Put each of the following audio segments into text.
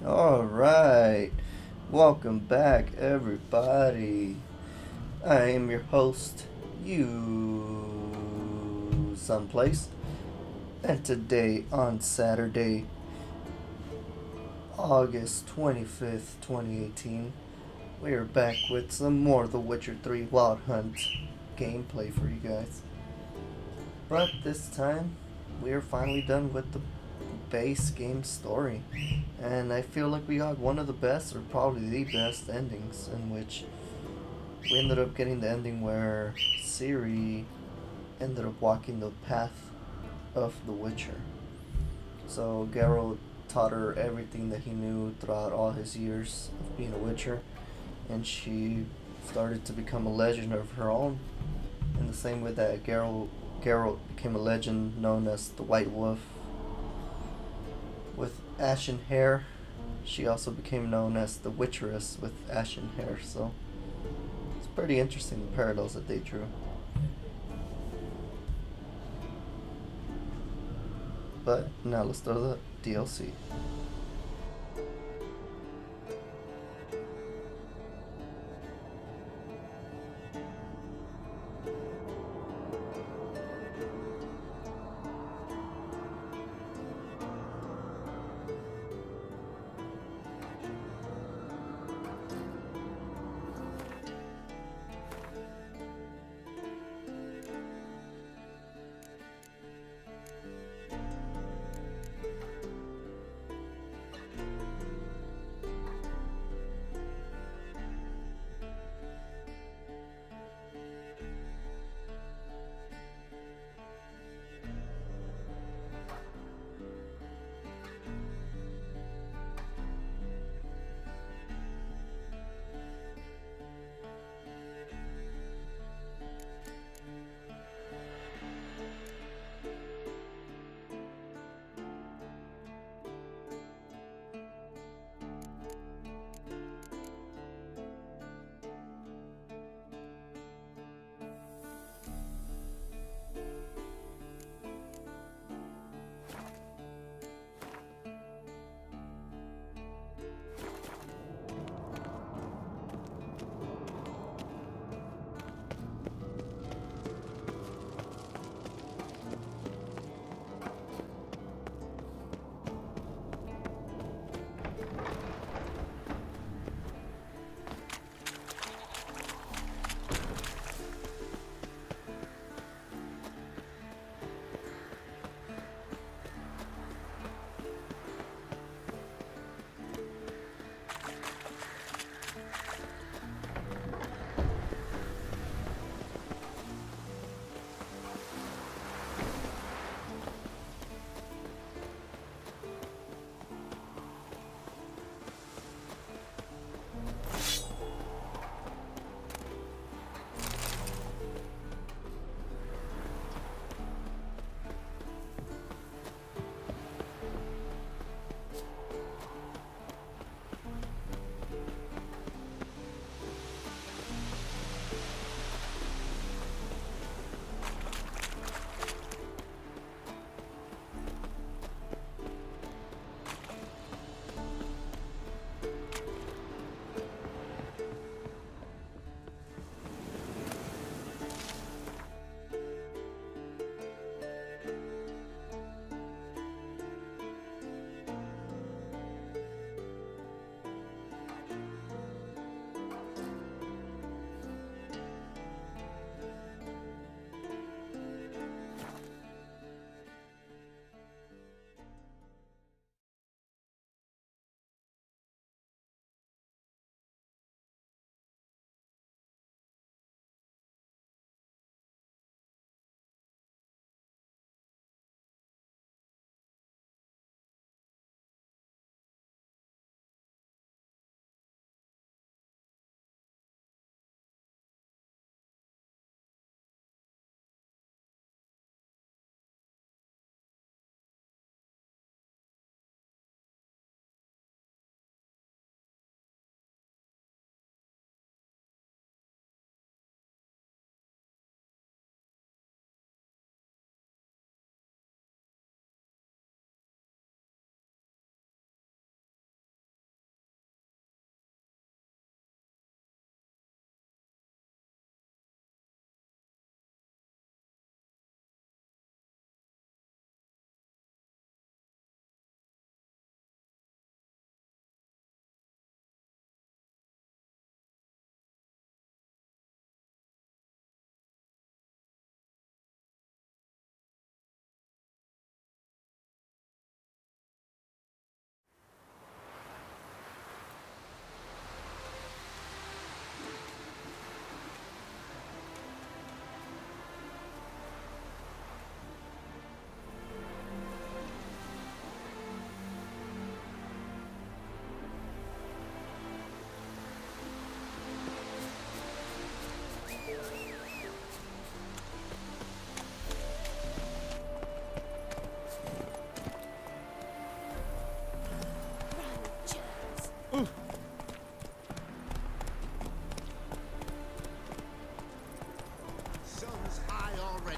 Alright, welcome back everybody. I am your host, you someplace, and today on Saturday, August 25th, 2018, we are back with some more The Witcher 3 Wild Hunt gameplay for you guys. But this time, we are finally done with the base game story, and I feel like we got one of the best, or probably the best endings, in which we ended up getting the ending where Ciri ended up walking the path of the Witcher. So Geralt taught her everything that he knew throughout all his years of being a Witcher, and she started to become a legend of her own, in the same way that Geralt became a legend known as the White Wolf. With ashen hair, she also became known as the Witcheress with ashen hair, so it's pretty interesting the parallels that they drew. But now let's throw the DLC.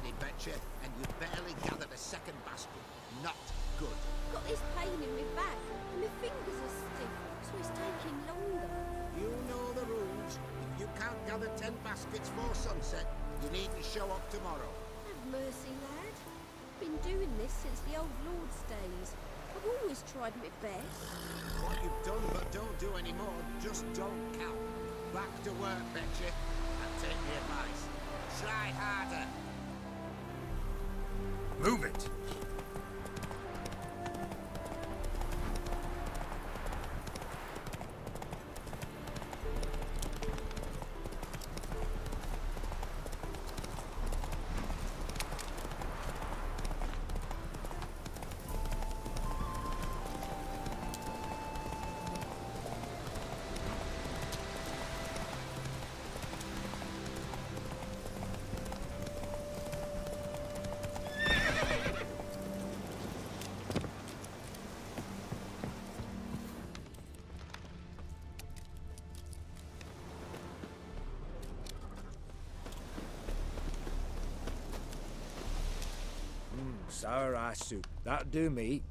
many, betcha, and you barely gathered a second basket. Not good. Got this pain in my back, and my fingers are stiff, so it's taking longer. You know the rules. If you can't gather 10 baskets before sunset, you needn't show up tomorrow. Have mercy, lad. Been doing this since the old Lord's days. I've always tried my best. What you've done but don't do anymore just don't count. Back to work, betcha, and take the advice. Try harder. Move it! Sour rice soup. That'd do me.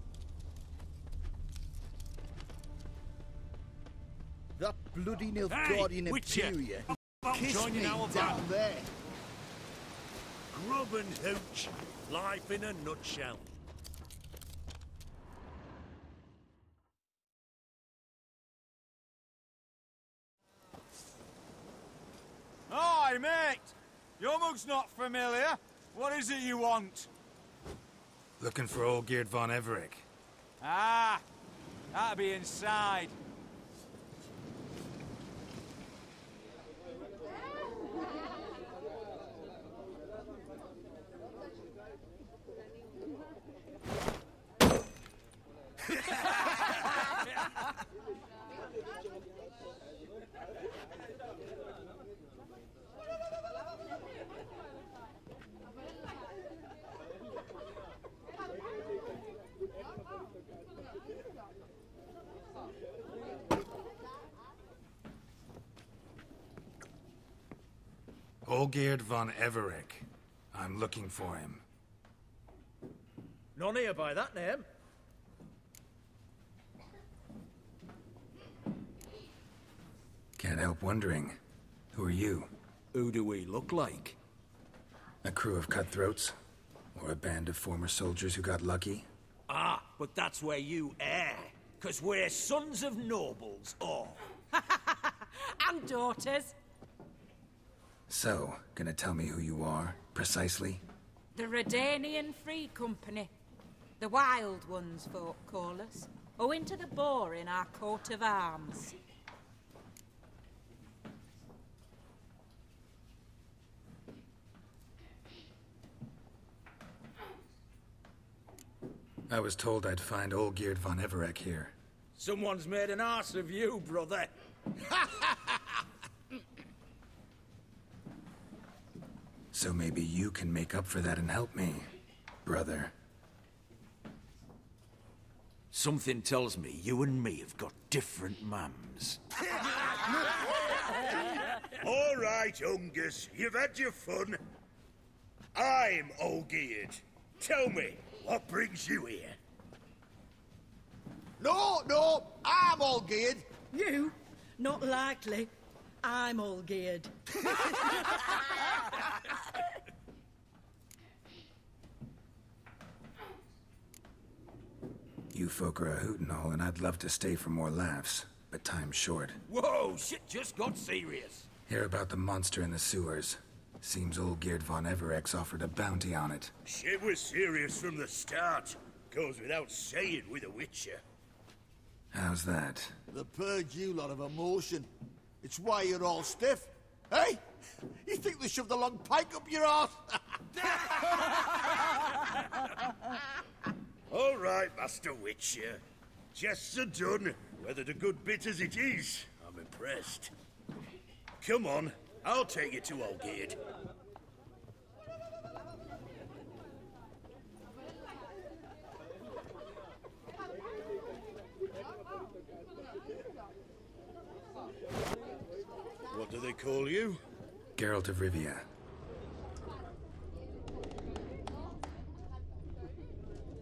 That bloody Nilfgaardian Imperial kissed me down there. Grub and hooch. Life in a nutshell. Hi, mate! Your mug's not familiar. What is it you want? Looking for old Geert von Everec. Ah, that'll be inside. Olgeerd von Everec. I'm looking for him. None here by that name. Can't help wondering. Who are you? Who do we look like? A crew of cutthroats? Or a band of former soldiers who got lucky? Ah, but that's where you err. 'Cause we're sons of nobles, all. And daughters. So, gonna tell me who you are, precisely? The Redanian Free Company. The Wild Ones, folk call us. Owing to the boar in our coat of arms. I was told I'd find Olgeerd von Everec here. Someone's made an arse of you, brother. So maybe you can make up for that and help me, brother. Something tells me you and me have got different mums. All right, Ungus, you've had your fun. I'm Olgeerd. Tell me, what brings you here? No, I'm all geared. You? Not likely. I'm all geared. You folk are a hoot and all, and I'd love to stay for more laughs, but time's short. Whoa, shit just got serious. Hear about the monster in the sewers. Seems Olgeerd von Everec's offered a bounty on it. Shit was serious from the start. Goes without saying with a Witcher. How's that? The purge you lot of emotion. It's why you're all stiff. Hey? You think they shoved a long pike up your arse? All right, Master Witcher. Jests are done. Whether the good bit as it is, I'm impressed. Come on, I'll take you to Olgeerd. What do they call you? Geralt of Rivia.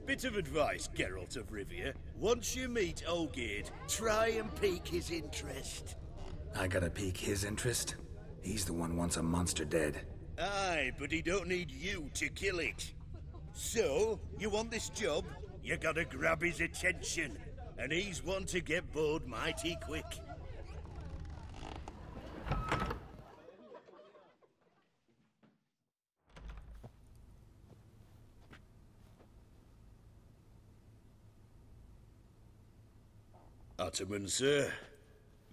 Bit of advice, Geralt of Rivia. Once you meet Olgierd, try and pique his interest. I gotta pique his interest? He's the one wants a monster dead. Aye, but he don't need you to kill it. So, you want this job? You gotta grab his attention. And he's one to get bored mighty quick. Ottoman, sir.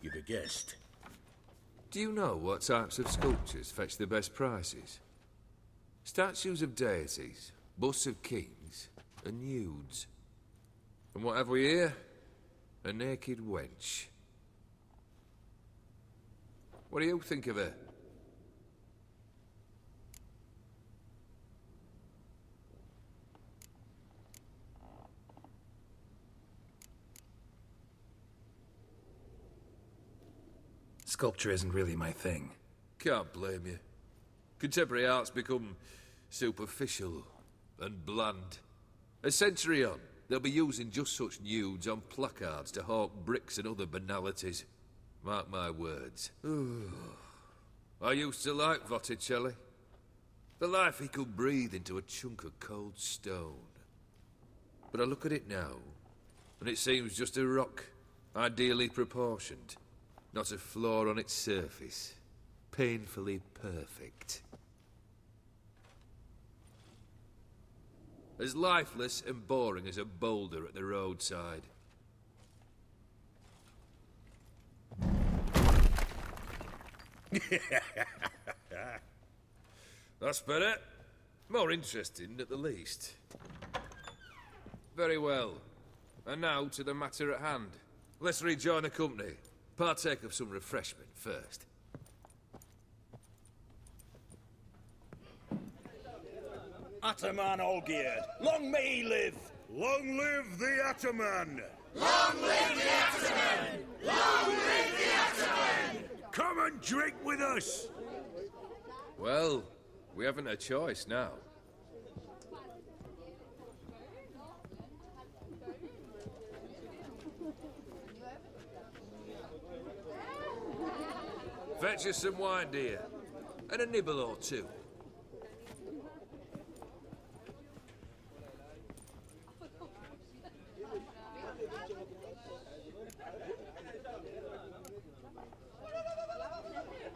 You've a guest. Do you know what types of sculptures fetch the best prices? Statues of deities, busts of kings, and nudes. And what have we here? A naked wench. What do you think of her? Sculpture isn't really my thing. Can't blame you. Contemporary art's become superficial and bland. A century on, they'll be using just such nudes on placards to hawk bricks and other banalities. Mark my words. I used to like Botticelli. The life he could breathe into a chunk of cold stone. But I look at it now, and it seems just a rock, ideally proportioned. Not a flaw on its surface. Painfully perfect. As lifeless and boring as a boulder at the roadside. That's better. More interesting, at the least. Very well. And now to the matter at hand. Let's rejoin the company. Partake of some refreshment first. Ataman Olgierd, long may he live! Long live the Ataman! Long live the Ataman! Long live the Ataman! Come and drink with us! Well, we haven't a choice now. Fetch us some wine, dear. And a nibble or two.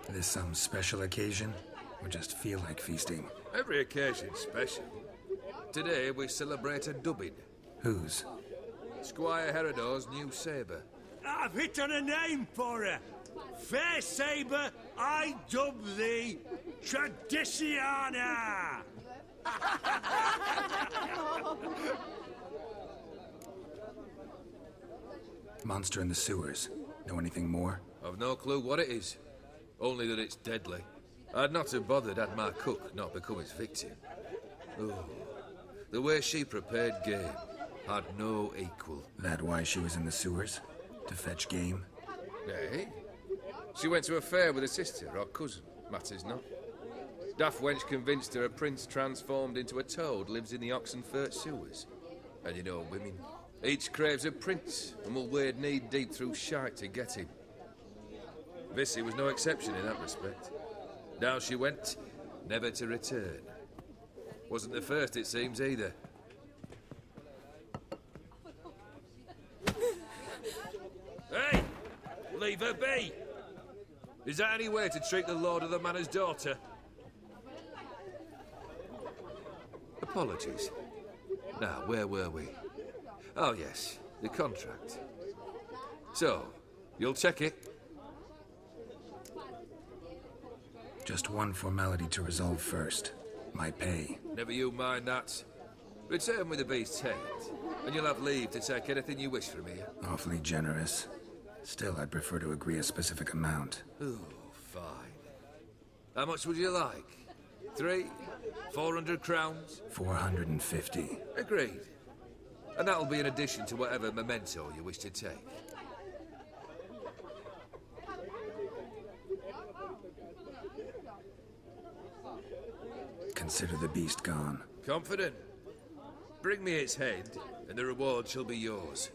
This some special occasion? Or just feel like feasting? Every occasion's special. Today we celebrate a dubbing. Whose? Squire Herodor's new sabre. I've hit on a name for her. Fair sabre, I dub thee Tradiciana! Monster in the sewers. Know anything more? I've no clue what it is. Only that it's deadly. I'd not have bothered had my cook not become its victim. Oh, the way she prepared game had no equal. That why she was in the sewers? To fetch game? Eh? She went to a fair with a sister or cousin, matters not. Daft wench convinced her a prince transformed into a toad lives in the Oxenfurt sewers. And you know women, each craves a prince and will wade knee-deep through shite to get him. Vissy was no exception in that respect. Down she went, never to return. Wasn't the first, it seems, either. Hey! Leave her be! Is that any way to treat the lord of the manor's daughter? Apologies. Now, where were we? Oh, yes, the contract. So, you'll check it? Just one formality to resolve first. My pay. Never you mind that. Return with the beast's head, and you'll have leave to take anything you wish from here. Awfully generous. Still, I'd prefer to agree a specific amount. Oh, fine. How much would you like? 300, 400 crowns? 450. Agreed. And that'll be in addition to whatever memento you wish to take. Consider the beast gone. Confident? Bring me its head, and the reward shall be yours.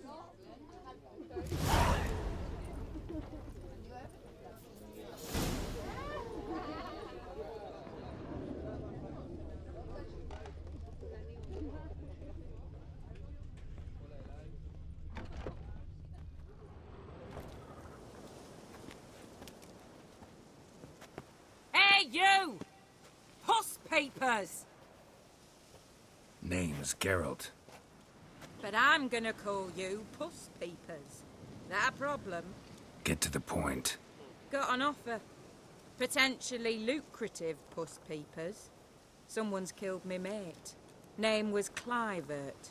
Hey, you! Puss papers! Name's Geralt. But I'm gonna call you Puss Peepers. That a problem? Get to the point. Got an offer. Potentially lucrative Puss Peepers. Someone's killed me mate. Name was Clivert.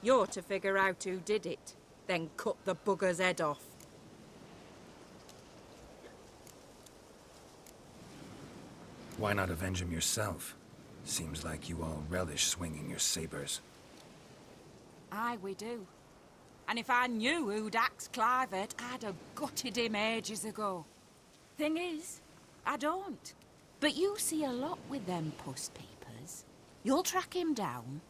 You're to figure out who did it, then cut the bugger's head off. Why not avenge him yourself? Seems like you all relish swinging your sabers. Aye, we do. And if I knew who'd axed Clivert, I'd have gutted him ages ago. Thing is, I don't. But you see a lot with them Puss Peepers. You'll track him down.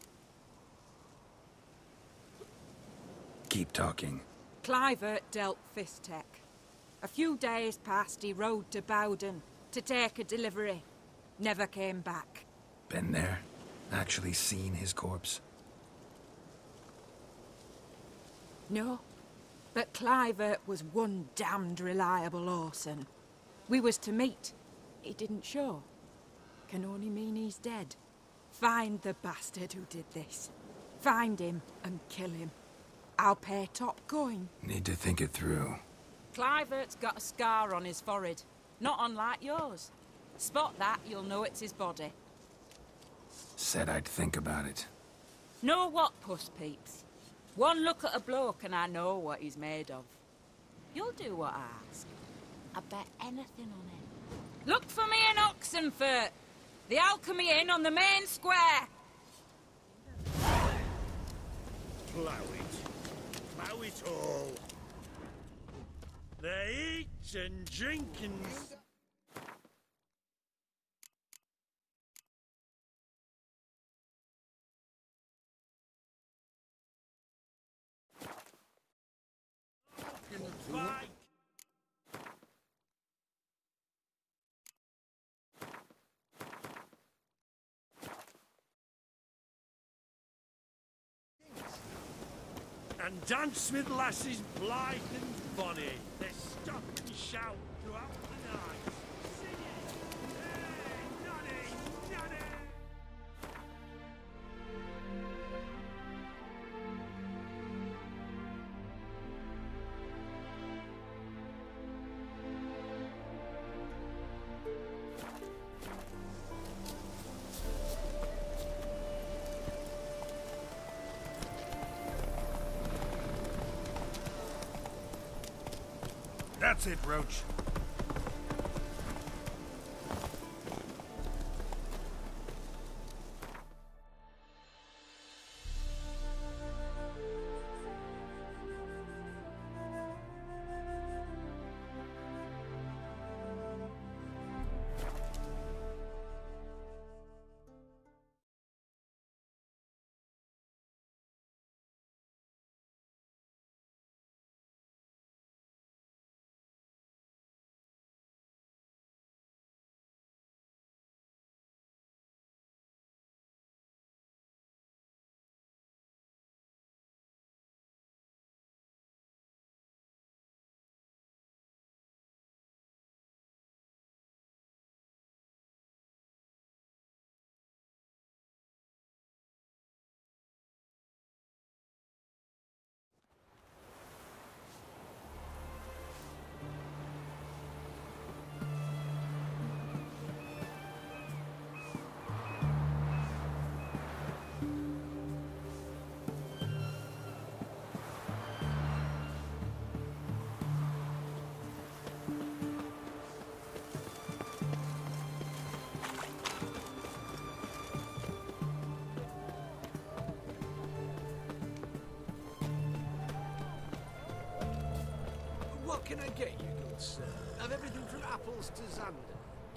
Keep talking. Clivert dealt Fistech. A few days past, he rode to Bowden to take a delivery. Never came back. Been there? Actually seen his corpse? No, but Clivert was one damned reliable horseman. We was to meet. He didn't show. Can only mean he's dead. Find the bastard who did this. Find him and kill him. I'll pay top coin. Need to think it through. Clivert's got a scar on his forehead. Not unlike yours. Spot that, you'll know it's his body. Said I'd think about it. Know what, Puss Peeps? One look at a bloke and I know what he's made of. You'll do what I ask. I bet anything on him. Look for me in Oxenfurt. The Alchemy Inn on the main square. Plough it. Plough it all. They eat and drink and... Fight. And dance with lasses blithe and bonny. They stop and shout throughout the night. Singing, hey, nonny, nonny! That's it, Roach. What can I get you, good sir? Have everything from apples to Xander.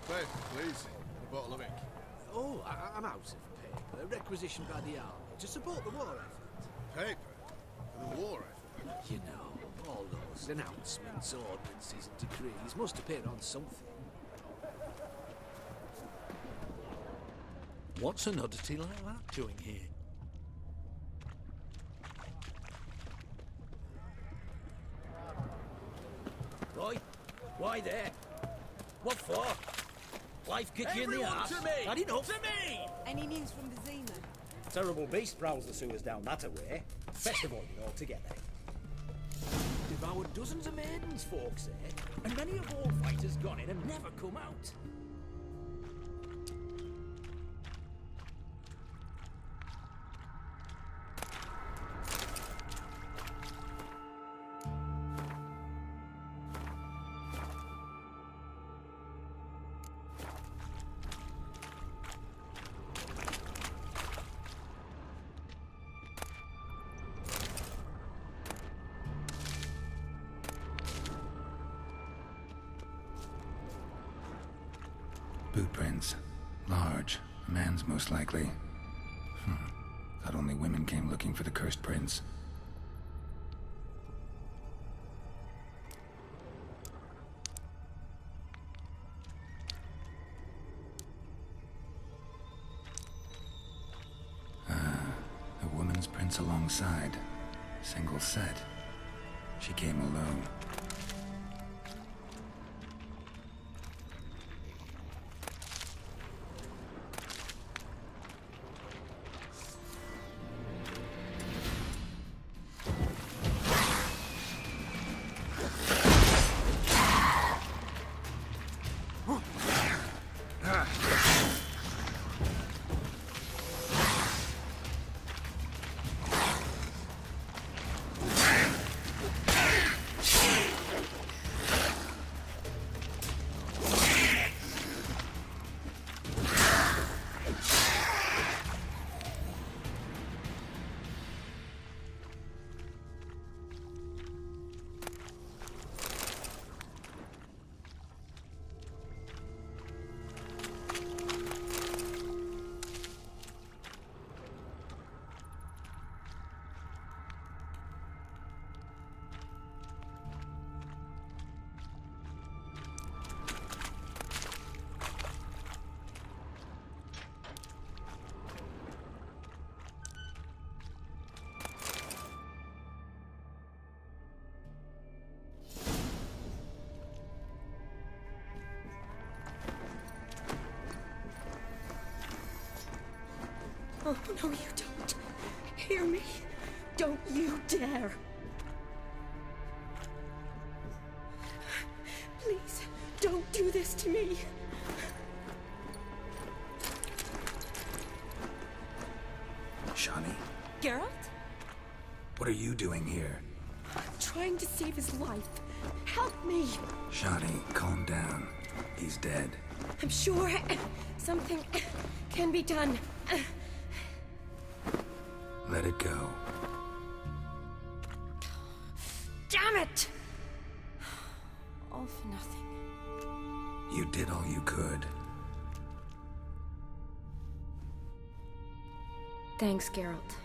Paper, please. A bottle of ink. Oh, I'm out of paper. Requisitioned by the army. To support the war effort. Paper? For the war effort? You know, all those announcements, ordinances and decrees must appear on something. What's an oddity like that doing here? Roy, why there? What for? Life kick you in the ass? To me! Had enough? To me! Any news from the Zima? Terrible beast prowls the sewers down that away. Best avoid it altogether. Devoured dozens of maidens, folks say, and many of all fighters gone in and never come out. Boot prints. Large. A man's most likely. Thought only women came looking for the cursed prince. A woman's prints alongside. Single set. She came alone. Oh, no, you don't. Hear me? Don't you dare. Please, don't do this to me. Shani? Geralt? What are you doing here? I'm trying to save his life. Help me. Shani, calm down. He's dead. I'm sure something can be done. Let it go. Damn it! All for nothing. You did all you could. Thanks, Geralt.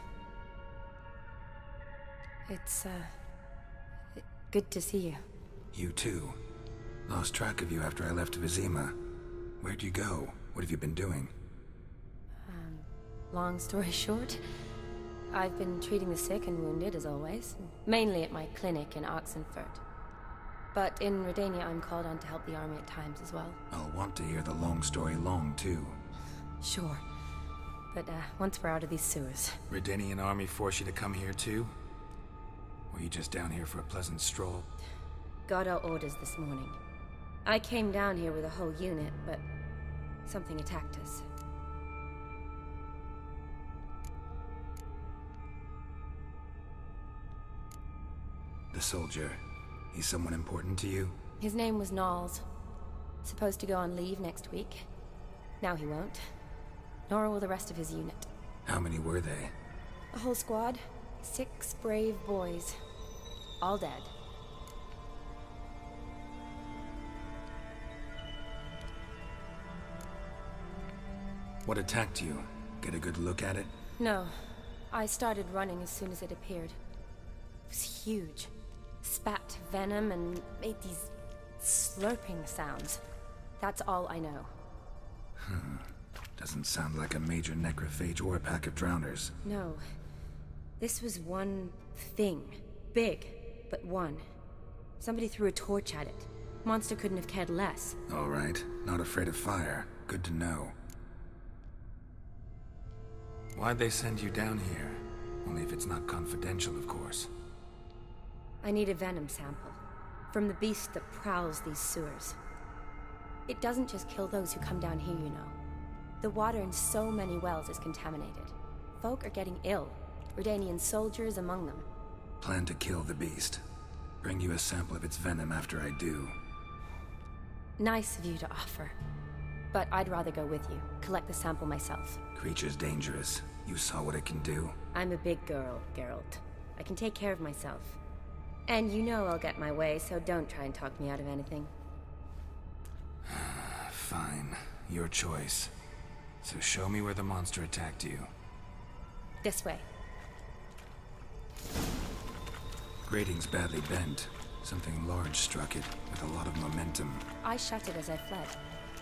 It's, good to see you. You too. Lost track of you after I left Vizima. Where'd you go? What have you been doing? Long story short, I've been treating the sick and wounded, as always. Mainly at my clinic in Oxenfurt. But in Redania, I'm called on to help the army at times as well. I'll want to hear the long story long, too. Sure. But, once we're out of these sewers... Redanian army force you to come here, too? Or are you just down here for a pleasant stroll? Got our orders this morning. I came down here with a whole unit, but... something attacked us. The soldier. He's someone important to you? His name was Knowles. Supposed to go on leave next week. Now he won't. Nor will the rest of his unit. How many were they? A whole squad. 6 brave boys. All dead. What attacked you? Get a good look at it? No. I started running as soon as it appeared. It was huge. Spat venom and made these slurping sounds. That's all I know. Doesn't sound like a major necrophage or a pack of drowners. No. This was one thing. Big, but one. Somebody threw a torch at it. Monster couldn't have cared less. All right. Not afraid of fire. Good to know. Why'd they send you down here? Only if it's not confidential, of course. I need a venom sample. From the beast that prowls these sewers. It doesn't just kill those who come down here, you know. The water in so many wells is contaminated. Folk are getting ill. Redanian soldiers among them. Plan to kill the beast. Bring you a sample of its venom after I do. Nice of you to offer. But I'd rather go with you. Collect the sample myself. Creature's dangerous. You saw what it can do. I'm a big girl, Geralt. I can take care of myself. And you know I'll get my way, so don't try and talk me out of anything. Fine. Your choice. So show me where the monster attacked you. This way. Grating's badly bent. Something large struck it, with a lot of momentum. I shut it as I fled.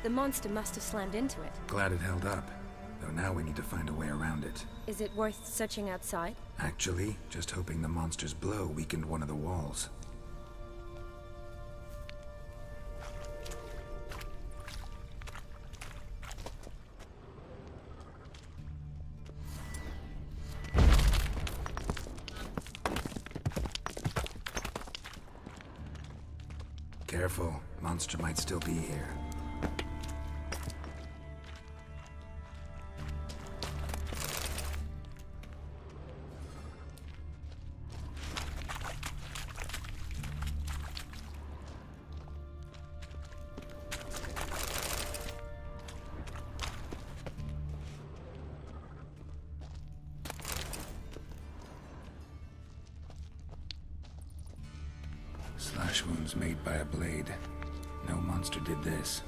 The monster must have slammed into it. Glad it held up. Though now we need to find a way around it. Is it worth searching outside? Actually, just hoping the monster's blow weakened one of the walls. Careful, monster might still be here. Slash wounds made by a blade. No monster did this.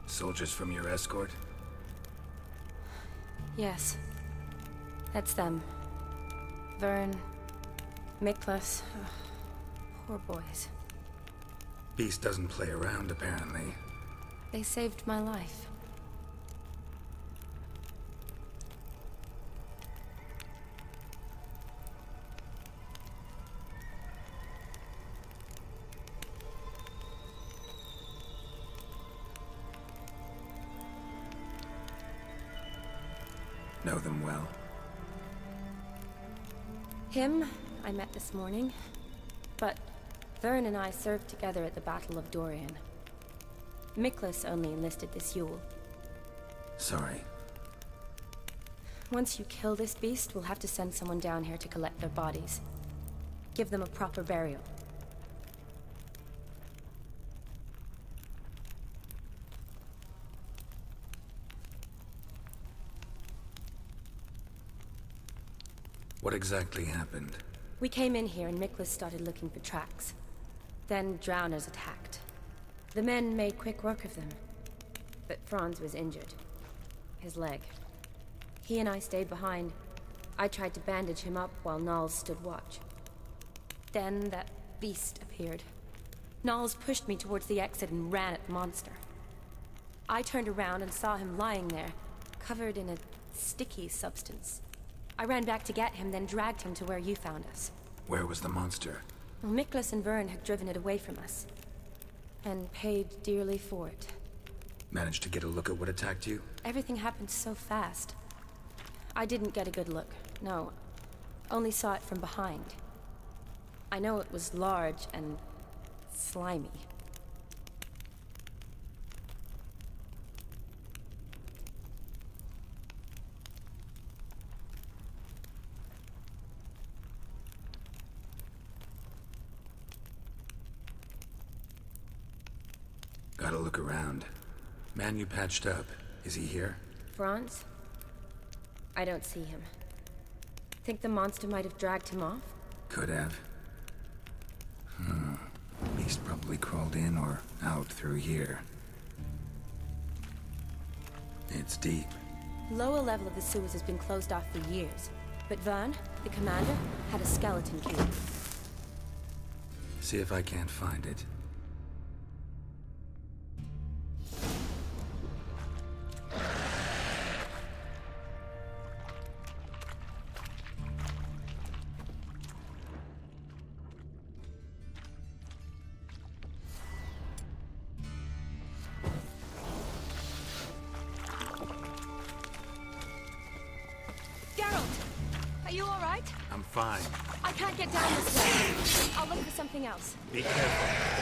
Soldiers from your escort? Yes. That's them. Vern, Miklas. Poor boys. Beast doesn't play around, apparently. They saved my life. Know them well? Him, I met this morning. But Vern and I served together at the Battle of Dorian. Miklas only enlisted this Yule. Sorry. Once you kill this beast, we'll have to send someone down here to collect their bodies. Give them a proper burial. What exactly happened? We came in here and Miklas started looking for tracks. Then drowners attacked. The men made quick work of them. But Franz was injured. His leg. He and I stayed behind. I tried to bandage him up while Nals stood watch. Then that beast appeared. Nals pushed me towards the exit and ran at the monster. I turned around and saw him lying there, covered in a sticky substance. I ran back to get him, then dragged him to where you found us. Where was the monster? Well, Miklas and Vern had driven it away from us. And paid dearly for it. Managed to get a look at what attacked you? Everything happened so fast. I didn't get a good look, no. Only saw it from behind. I know it was large and slimy. Gotta look around. Man you patched up, is he here? Franz? I don't see him. Think the monster might have dragged him off? Could have. Beast probably crawled in or out through here. It's deep. Lower level of the sewers has been closed off for years. But Vern, the commander, had a skeleton key. See if I can't find it. Are you all right? I'm fine. I can't get down this way. I'll look for something else. Be careful.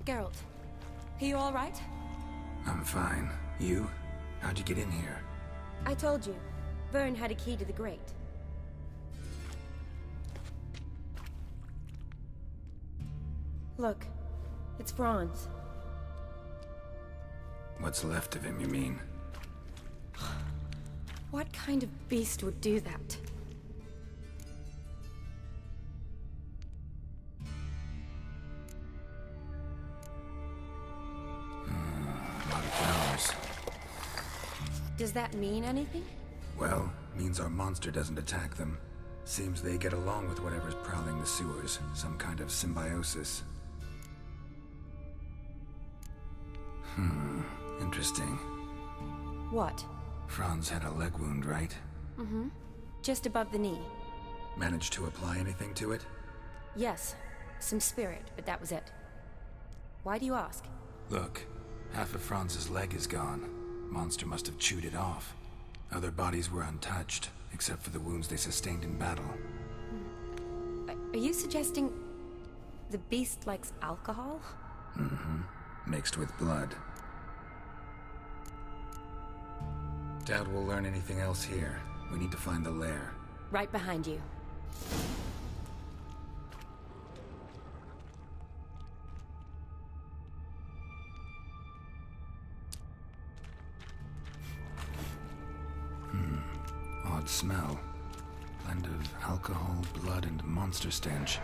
Geralt, are you all right? I'm fine. You? How'd you get in here? I told you. Vern had a key to the grate. Look, it's Franz. What's left of him, you mean? What kind of beast would do that? A lot of flowers. Does that mean anything? Well, means our monster doesn't attack them. Seems they get along with whatever's prowling the sewers. Some kind of symbiosis. Interesting. What? Franz had a leg wound, right? Mm-hmm. Just above the knee. Managed to apply anything to it? Yes. Some spirit, but that was it. Why do you ask? Look, half of Franz's leg is gone. Monster must have chewed it off. Other bodies were untouched, except for the wounds they sustained in battle. Are you suggesting the beast likes alcohol? Mm-hmm. Mixed with blood. Doubt we'll learn anything else here. We need to find the lair. Right behind you. Odd smell. Blend of alcohol, blood, and monster stench.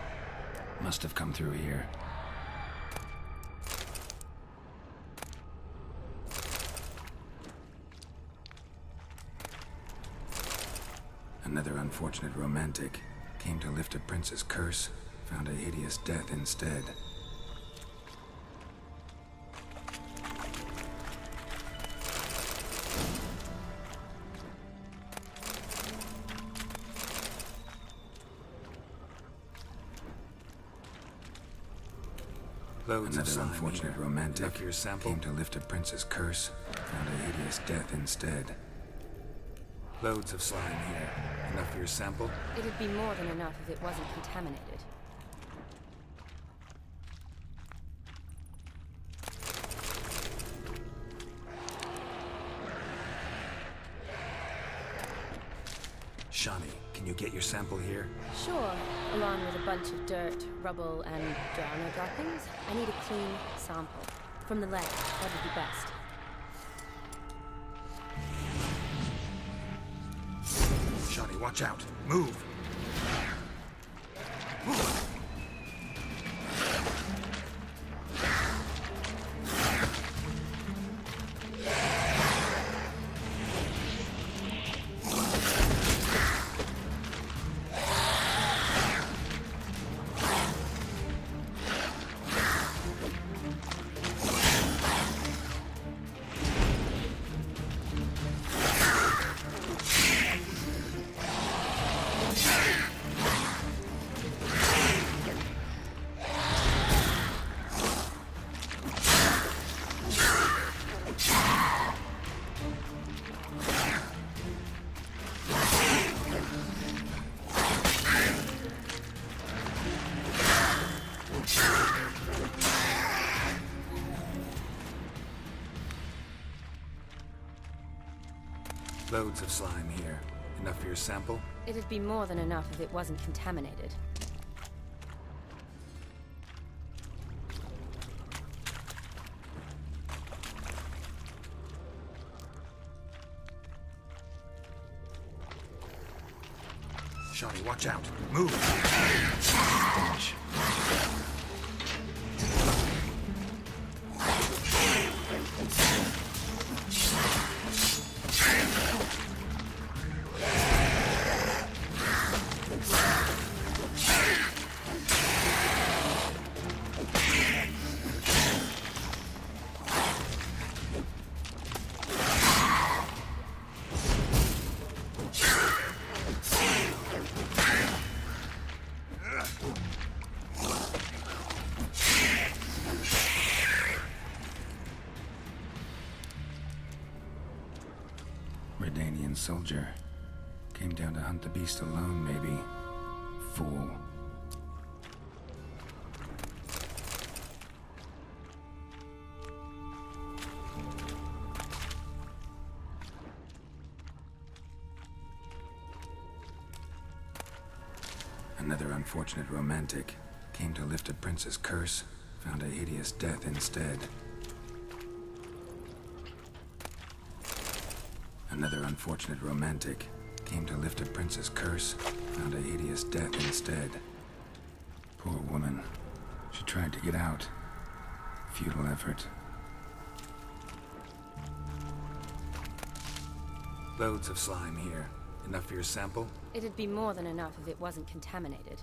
Must have come through here. Another unfortunate romantic. Came to lift a prince's curse, found a hideous death instead. Loads Another of unfortunate romantic came to lift a prince's curse, found a hideous death instead. Loads of slime here. Enough for your sample? It'd be more than enough if it wasn't contaminated. Shawnee, can you get your sample here? Sure, along with a bunch of dirt, rubble, and drowner droppings. I need a clean sample. From the leg, that would be best. Shawnee, watch out! Move! Loads of slime here. Enough for your sample? It'd be more than enough if it wasn't contaminated. Shawnee, watch out! Move! Redanian soldier. Came down to hunt the beast alone, maybe. Fool. Another unfortunate romantic. Came to lift a prince's curse, found a hideous death instead. Another unfortunate romantic. Came to lift a prince's curse, found a hideous death instead. Poor woman. She tried to get out. Futile effort. Loads of slime here. Enough for your sample? It'd be more than enough if it wasn't contaminated.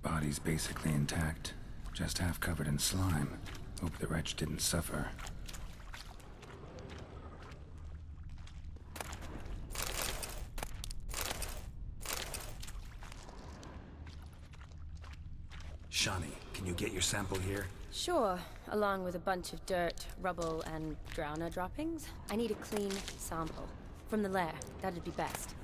Body's basically intact, just half covered in slime. Hope the wretch didn't suffer. Shani, can you get your sample here? Sure, along with a bunch of dirt, rubble, and drowner droppings. I need a clean sample. From the lair, that'd be best.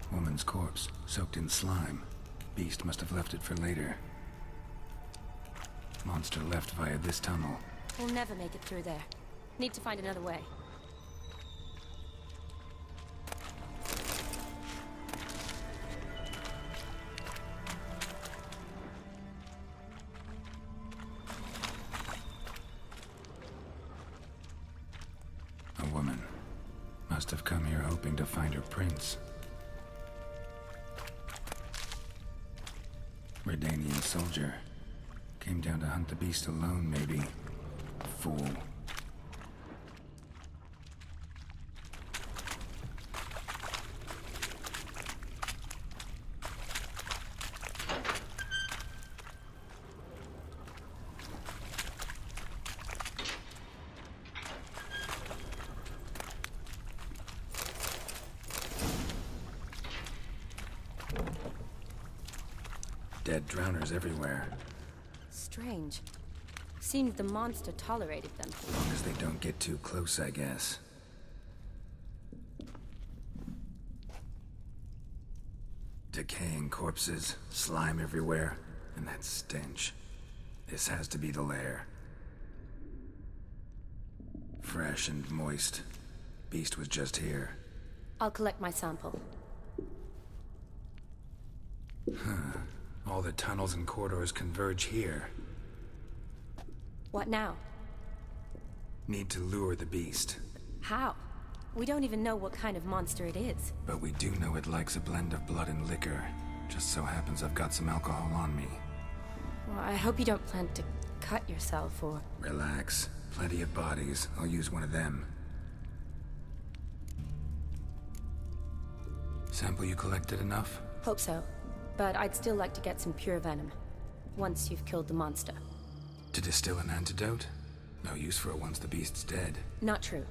Woman's corpse, soaked in slime. Beast must have left it for later. Monster left via this tunnel. We'll never make it through there. Need to find another way. A woman. Must have come here hoping to find her prince. Redanian soldier. Came down to hunt the beast alone, maybe. Fool. Dead drowners everywhere. Strange. Seems the monster tolerated them. As long as they don't get too close, I guess. Decaying corpses, slime everywhere, and that stench. This has to be the lair. Fresh and moist. Beast was just here. I'll collect my sample. Huh. All the tunnels and corridors converge here. What now? Need to lure the beast. How? We don't even know what kind of monster it is. But we do know it likes a blend of blood and liquor. Just so happens I've got some alcohol on me. Well, I hope you don't plan to cut yourself or... Relax. Plenty of bodies. I'll use one of them. Sample you collected enough? Hope so. But I'd still like to get some pure venom. Once you've killed the monster. To distill an antidote? No use for it once the beast's dead. Not true.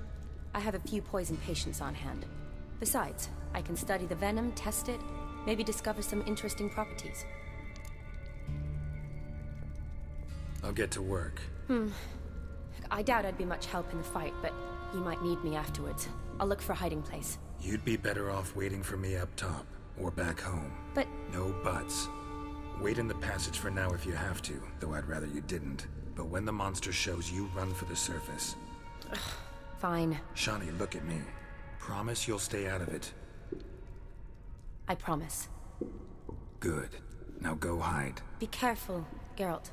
I have a few poison patients on hand. Besides, I can study the venom, test it, maybe discover some interesting properties. I'll get to work. I doubt I'd be much help in the fight, but you might need me afterwards. I'll look for a hiding place. You'd be better off waiting for me up top, or back home. But... No buts. Wait in the passage for now if you have to, though I'd rather you didn't. But when the monster shows, you run for the surface. Fine. Shawnee, look at me. Promise you'll stay out of it. I promise. Good. Now go hide. Be careful, Geralt.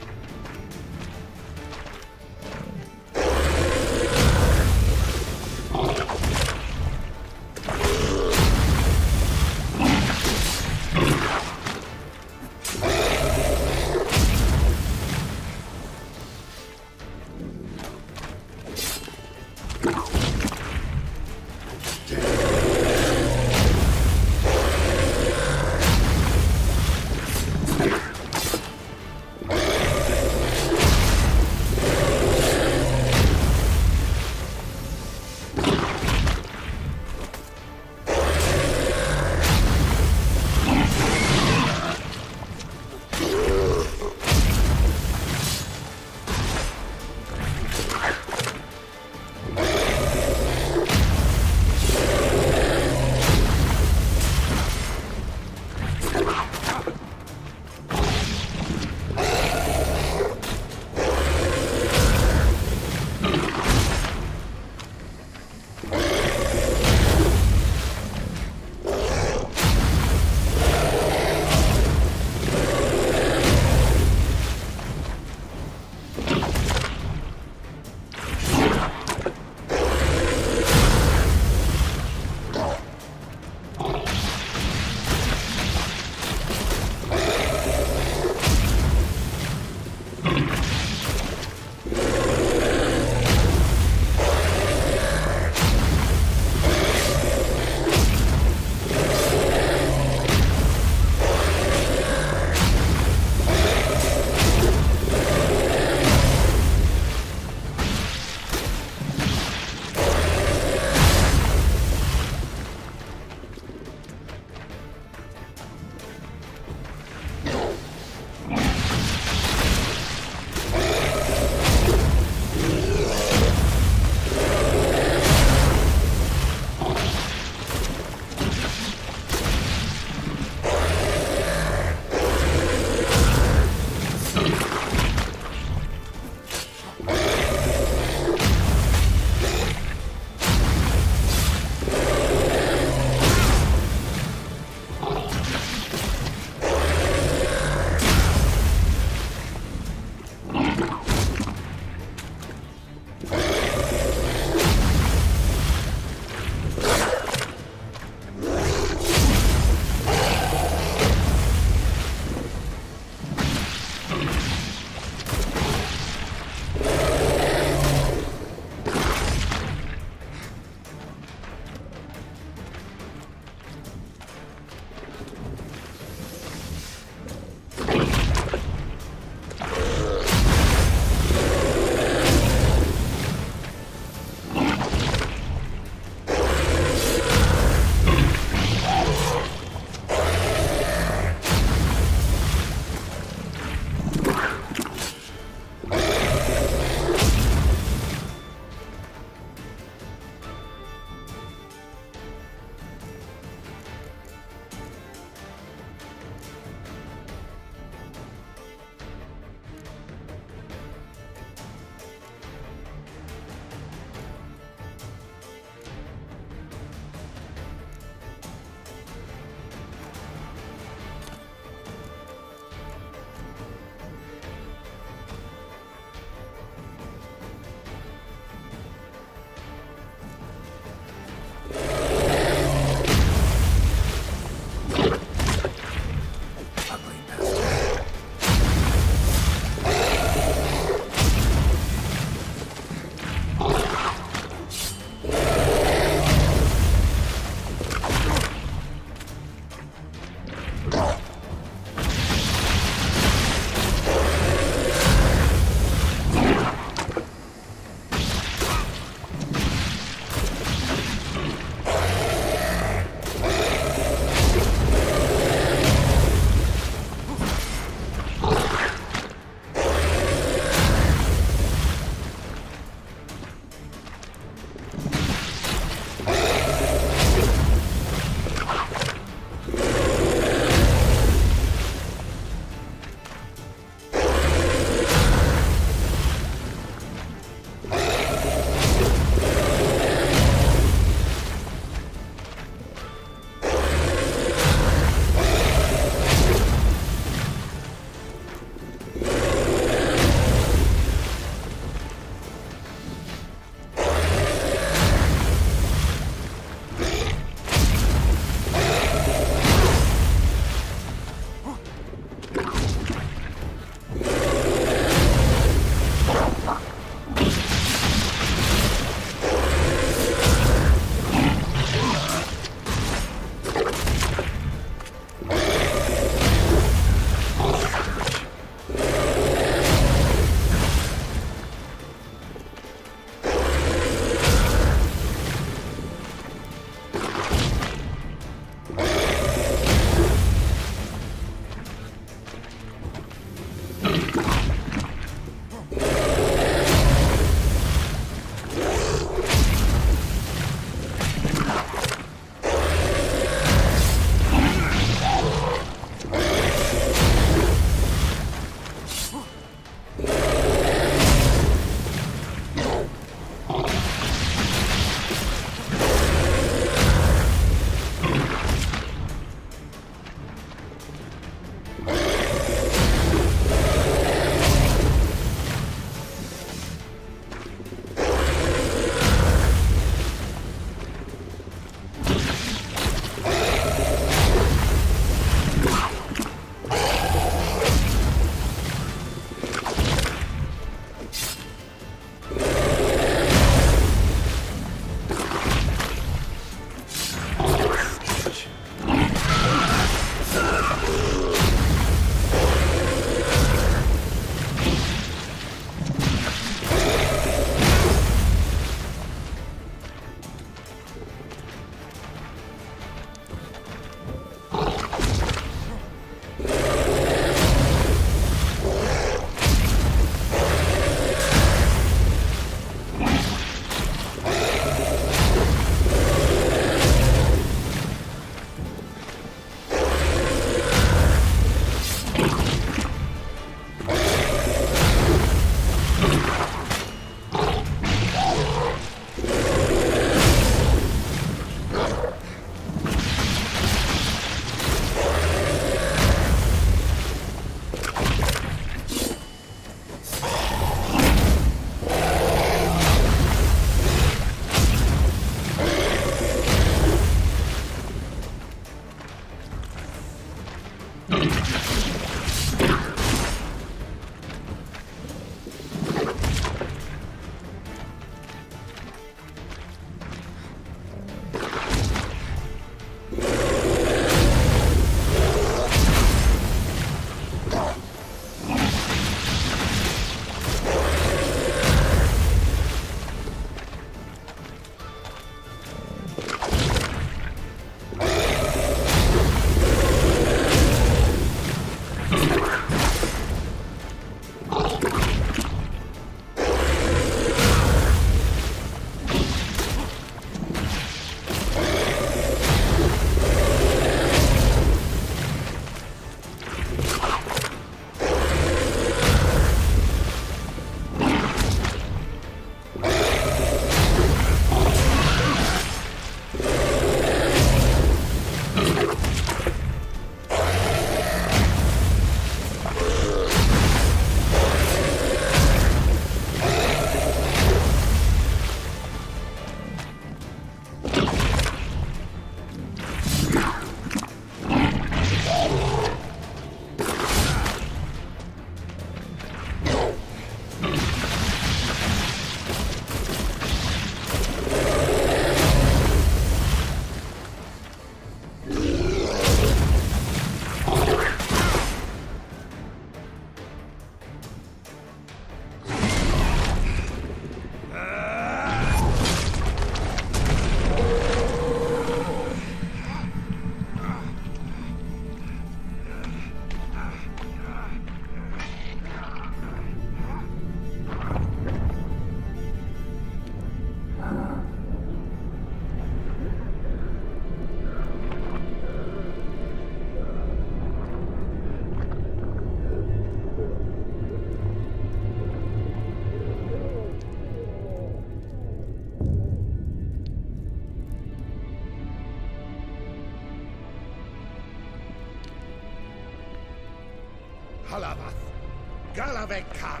Avekar.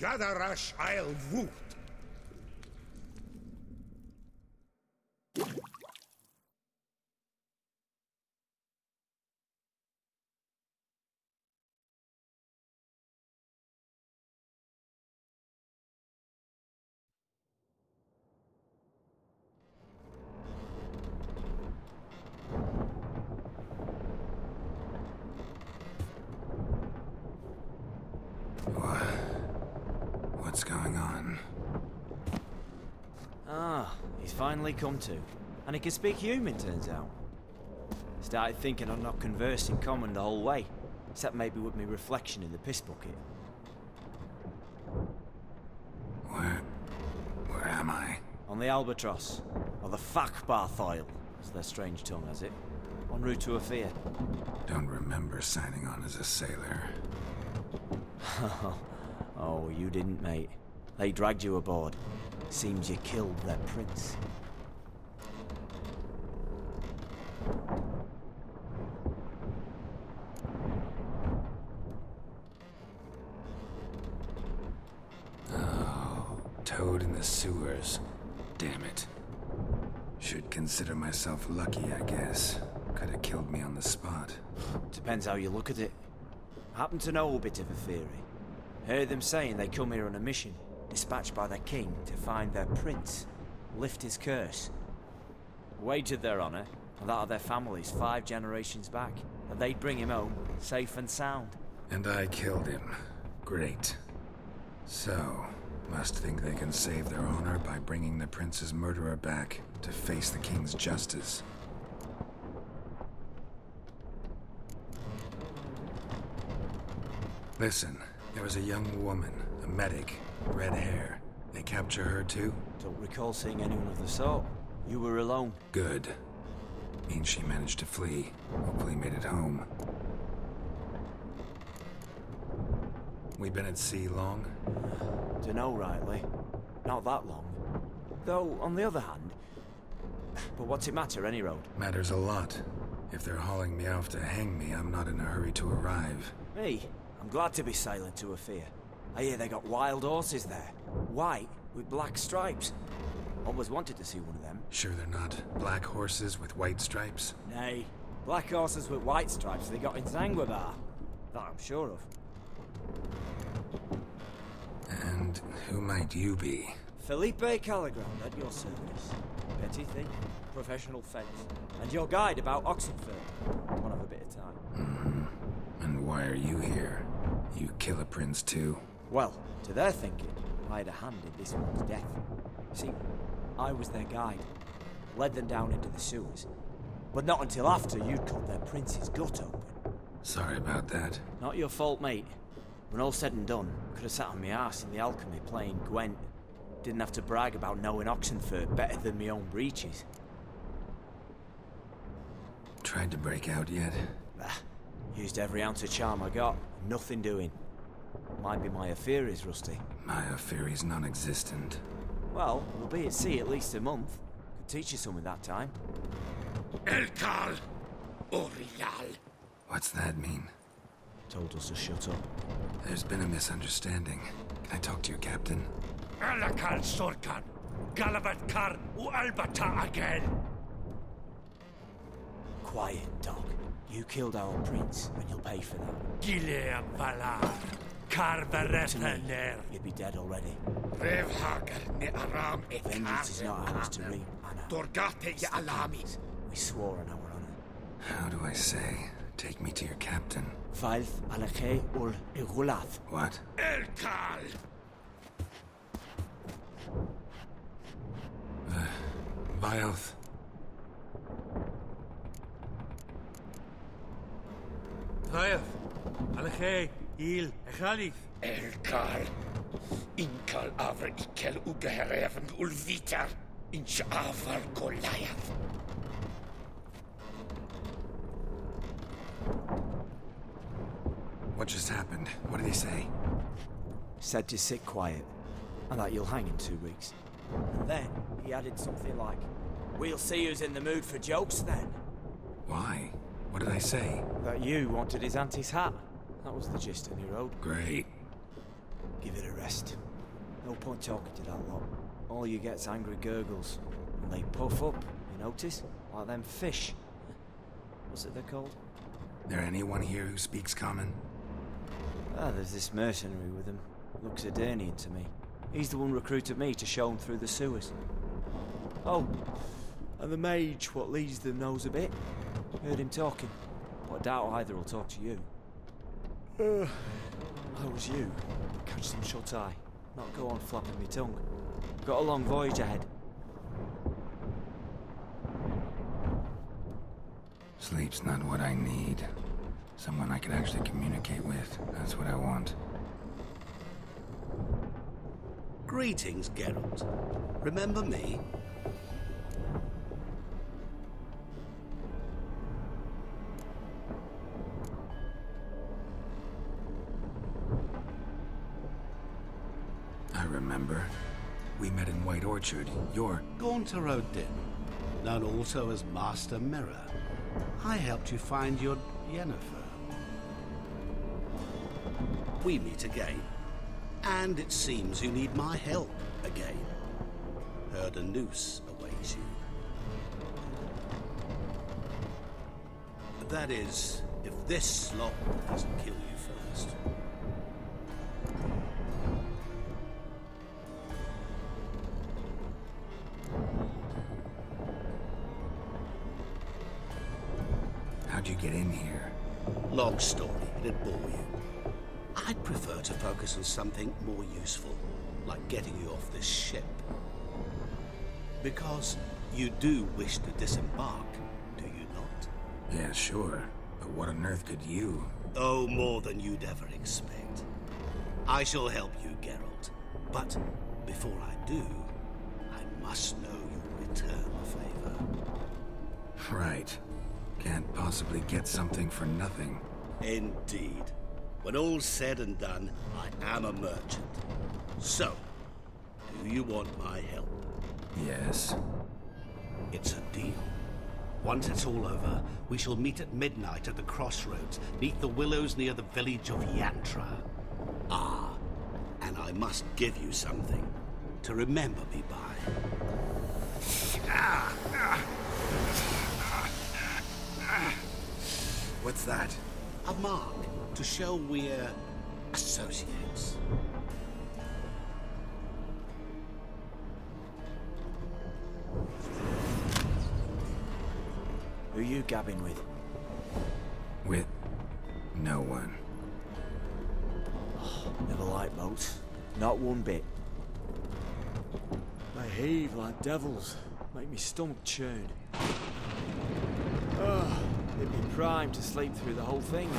Gadarash I'll Woot. What's going on? Ah, he's finally come to. And he can speak human, turns out. Started thinking I'd not conversed in common the whole way, except maybe with me reflection in the piss bucket. Where am I? On the Albatross, or the Fakbarthoil, as their strange tongue has it. En route to Afir. Don't remember signing on as a sailor. Oh, you didn't, mate. They dragged you aboard. Seems you killed their prince. Oh, toad in the sewers. Damn it. Should consider myself lucky, I guess. Could have killed me on the spot. Depends how you look at it. Happen to know a bit of a theory. Heard them saying they come here on a mission, dispatched by their king to find their prince, lift his curse. Wagered their honor, and that of their families 5 generations back, that they'd bring him home, safe and sound. And I killed him. Great. So, must think they can save their honor by bringing the prince's murderer back to face the king's justice. Listen, there was a young woman, a medic, red hair. They capture her too? Don't recall seeing anyone of the sort. You were alone. Good. Means she managed to flee. Hopefully made it home. We been at sea long? Dunno rightly. Not that long. Though, on the other hand... But what's it matter, any road? Matters a lot. If they're hauling me off to hang me, I'm not in a hurry to arrive. Me? I'm glad to be sailing to Afir. I hear they got wild horses there. White, with black stripes. Always wanted to see one of them. Sure they're not black horses with white stripes? Nay, black horses with white stripes they got in Zangwabar. That I'm sure of. And who might you be? Felipe Calleground at your service. Petty thing, professional fence. And your guide about Oxenford. One of a bit of time. And why are you here? You kill a prince too? Well, to their thinking, I had a hand in this one's death. See, I was their guide. Led them down into the sewers. But not until after you'd cut their prince's gut open. Sorry about that. Not your fault, mate. When all said and done, could have sat on my arse in the alchemy playing Gwent. Didn't have to brag about knowing Oxenford better than my own breeches. Tried to break out yet? Bah. Used every ounce of charm I got. Nothing doing. Might be my affair is rusty. My affair is non-existent. Well, we'll be at sea at least a month. Could teach you something that time. Elkal Orial. What's that mean? Told us to shut up. There's been a misunderstanding. Can I talk to your captain? Alakal Sorkan. Galabat Karn u Albata again. Quiet, dog. You killed our prince, and you'll pay for that. Gileam Valar. Carverethener. You'd be dead already. Revhagar ne Aram et Vengeance is not ours to reap, Anna. Dorgate ye Alami. We swore on our honor. How do I say? Take me to your captain. Valth Alakhe ul Igulath. What? Elkal! Vilth. Vilth. Alakhe. Il. Echalith. Elkal. Inkal aver ikel ugehereven ulvitar. Inch avar Goliath. What just happened? What did he say? Said to sit quiet, and that you'll hang in 2 weeks. And then he added something like, "We'll see who's in the mood for jokes then." Why? What did I say? That you wanted his auntie's hat. That was the gist, and he wrote. Great. Give it a rest. No point talking to that lot. All you get's angry gurgles. And they puff up, you notice? Like them fish. What's it they're called? There anyone here who speaks common? Ah, there's this mercenary with him. Looks Adenian to me. He's the one recruited me to show him through the sewers. Oh, and the mage what leads them knows a bit. Heard him talking, but I doubt either will talk to you. How was you? Catch some shut-eye. Not go on flapping me tongue. Got a long voyage ahead. Sleep's not what I need. Someone I can actually communicate with. That's what I want. Greetings, Geralt. Remember me? I remember. We met in White Orchard. You're... Gaunter Odin, known also as Master Mirror. I helped you find your Yennefer. We meet again. And it seems you need my help again. Heard a noose awaits you. That is, if this slop doesn't kill you first. How'd you get in here? Long story, it'd bore you. I'd prefer to focus on something more useful, like getting you off this ship. Because you do wish to disembark, do you not? Yeah, sure. But what on earth could you? Oh, more than you'd ever expect. I shall help you, Geralt. But before I do, I must know you'll return the favor. Right. Can't possibly get something for nothing. Indeed. When all's said and done, I am a merchant. So, do you want my help? Yes. It's a deal. Once it's all over, we shall meet at midnight at the crossroads, neath the willows near the village of Yantra. Ah, and I must give you something to remember me by. What's that? A mark to show we're associates. Who you gabbing with? With no one. Never liked boats. Not one bit. They heave like devils. Make me stomach churn. It'd be prime to sleep through the whole thing.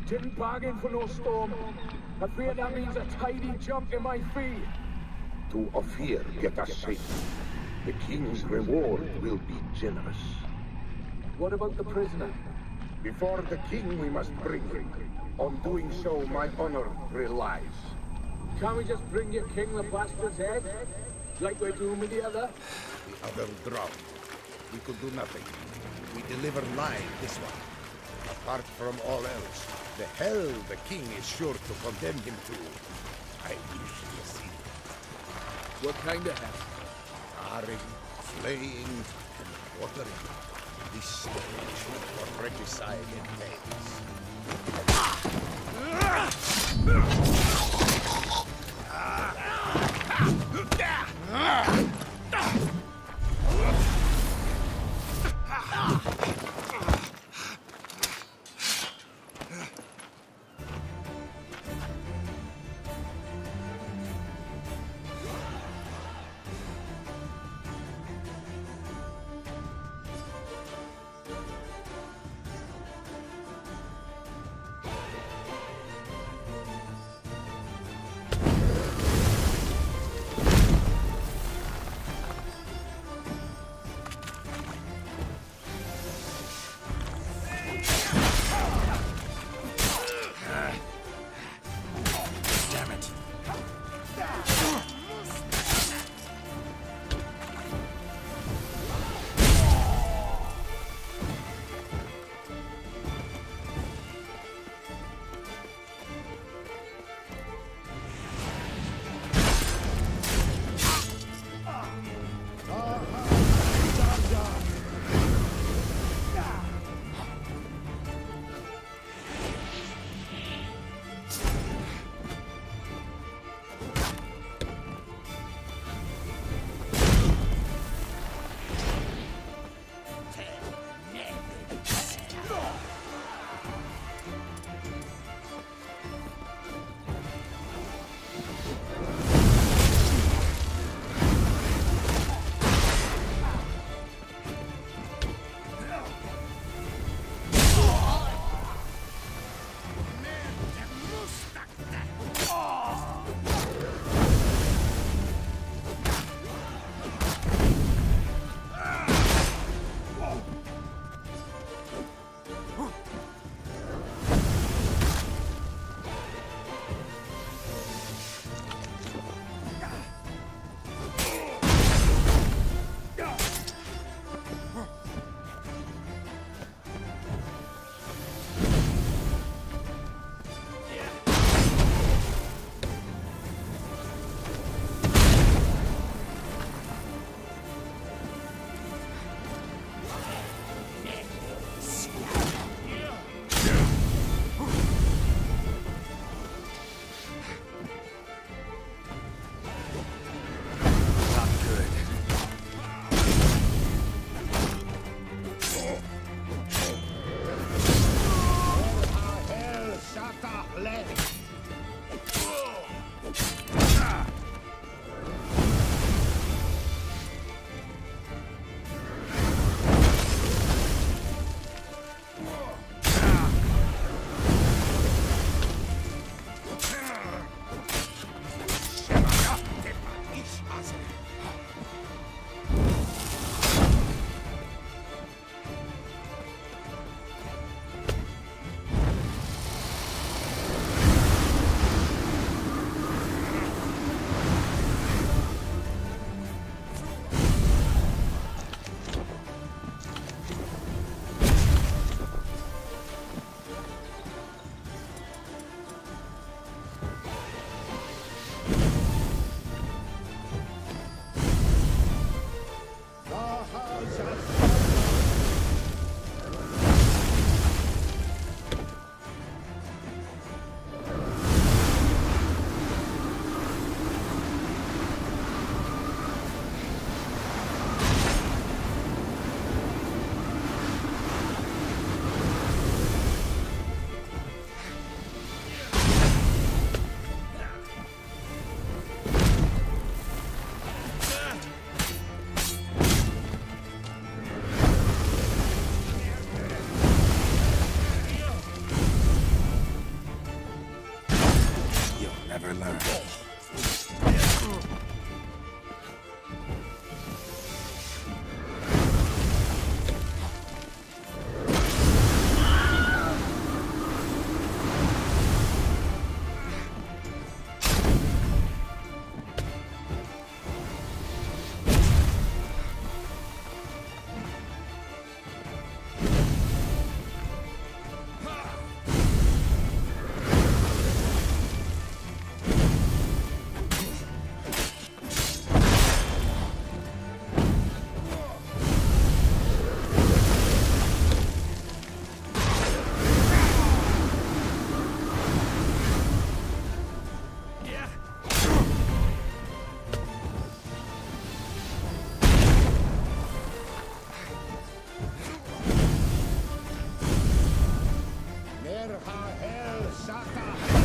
Didn't bargain for no storm. I fear that means a tidy jump in my fee. To Ophir get us safe. The king's reward will be generous. What about the prisoner? Before the king we must bring him. On doing so, my honor relies. Can't we just bring your king the bastard's head? Like we're doing with the other? The other drowned. We could do nothing. We deliver live this one. Apart from all else, the hell the king is sure to condemn him to. I wish you see. What kind of hell? Tarring, flaying, and quartering. This stage for regicide and never learn. Mer ha hel, Saka!